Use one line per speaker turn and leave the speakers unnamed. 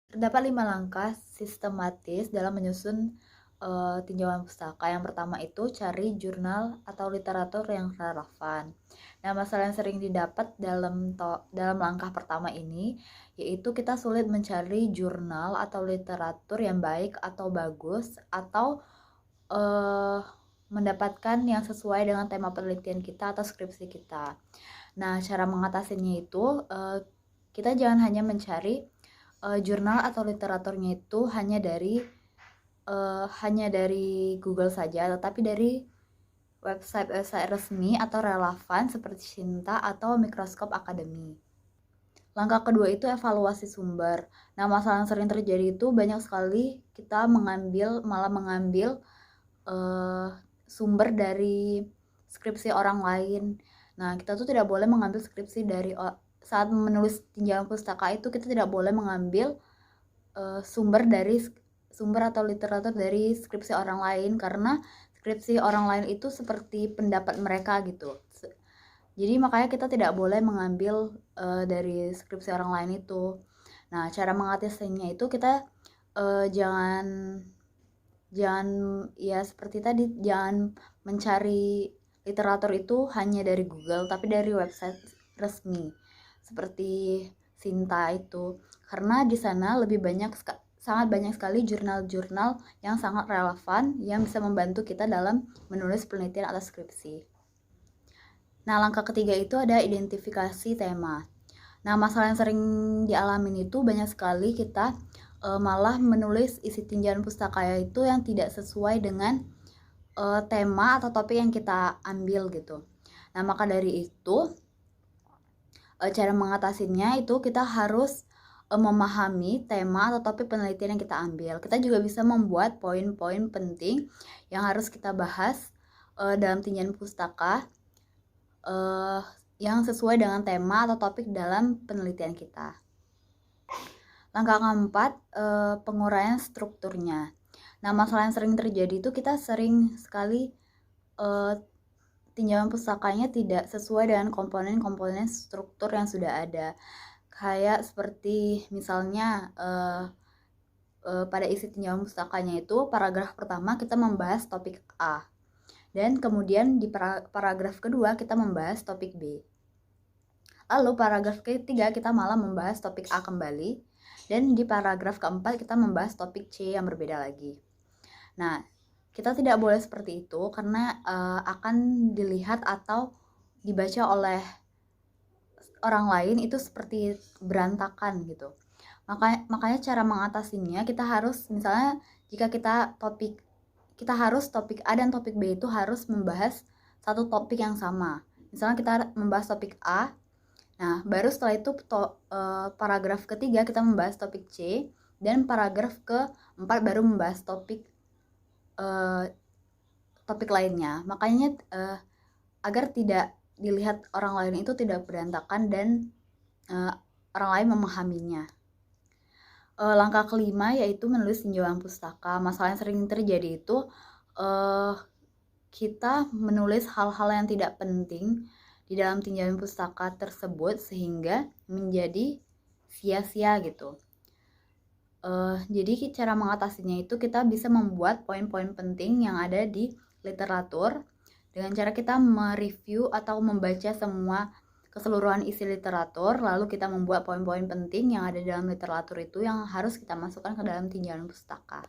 Terdapat 5 langkah sistematis dalam menyusun tinjauan pustaka. Yang pertama itu cari jurnal atau literatur yang relevan. Nah, masalah yang sering didapat dalam langkah pertama ini yaitu kita sulit mencari jurnal atau literatur yang baik atau bagus atau uh, mendapatkan yang sesuai dengan tema penelitian kita atau skripsi kita. Nah, cara mengatasinya itu kita jangan hanya mencari jurnal atau literaturnya itu hanya dari Google saja, tetapi dari website resmi atau relevan seperti Sinta atau Mikroskop Akademi. Langkah kedua itu evaluasi sumber. Nah, masalah yang sering terjadi itu banyak sekali kita malah mengambil sumber dari skripsi orang lain. Nah, kita tuh tidak boleh mengambil skripsi saat menulis tinjauan pustaka itu kita tidak boleh mengambil sumber atau literatur dari skripsi orang lain, karena skripsi orang lain itu seperti pendapat mereka gitu. Jadi makanya kita tidak boleh mengambil dari skripsi orang lain itu. Nah, cara mengatasinya itu kita jangan ya seperti tadi, jangan mencari literatur itu hanya dari Google, tapi dari website resmi seperti Sinta itu, karena di sana sangat banyak sekali jurnal-jurnal yang sangat relevan yang bisa membantu kita dalam menulis penelitian atau skripsi. Nah, langkah ketiga itu ada identifikasi tema. Nah, masalah yang sering dialami itu banyak sekali kita malah menulis isi tinjauan pustaka itu yang tidak sesuai dengan tema atau topik yang kita ambil gitu. Nah, maka dari itu cara mengatasinya itu kita harus memahami tema atau topik penelitian yang kita ambil. Kita juga bisa membuat poin-poin penting yang harus kita bahas dalam tinjauan pustaka yang sesuai dengan tema atau topik dalam penelitian kita. Langkah keempat, penguraian strukturnya. Nah, masalah yang sering terjadi itu kita sering sekali tinjauan pustakanya tidak sesuai dengan komponen-komponen struktur yang sudah ada. Kayak seperti misalnya pada isi tinjauan pustakanya itu paragraf pertama kita membahas topik A, dan kemudian di paragraf kedua kita membahas topik B. Lalu paragraf ketiga kita malah membahas topik A kembali, dan di paragraf keempat kita membahas topik C yang berbeda lagi. Nah, kita tidak boleh seperti itu karena akan dilihat atau dibaca oleh orang lain itu seperti berantakan gitu. Makanya cara mengatasinya kita harus, misalnya jika kita harus topik A dan topik B itu harus membahas satu topik yang sama. Misalnya kita membahas topik A, nah baru setelah itu paragraf ketiga kita membahas topik C, dan paragraf keempat baru membahas topik lainnya. Makanya agar tidak dilihat orang lain itu tidak berantakan dan orang lain memahaminya. Langkah kelima yaitu menulis tinjauan pustaka. Masalah yang sering terjadi itu kita menulis hal-hal yang tidak penting di dalam tinjauan pustaka tersebut sehingga menjadi sia-sia gitu. Jadi cara mengatasinya itu kita bisa membuat poin-poin penting yang ada di literatur dengan cara kita mereview atau membaca semua keseluruhan isi literatur, lalu kita membuat poin-poin penting yang ada dalam literatur itu yang harus kita masukkan ke dalam tinjauan pustaka.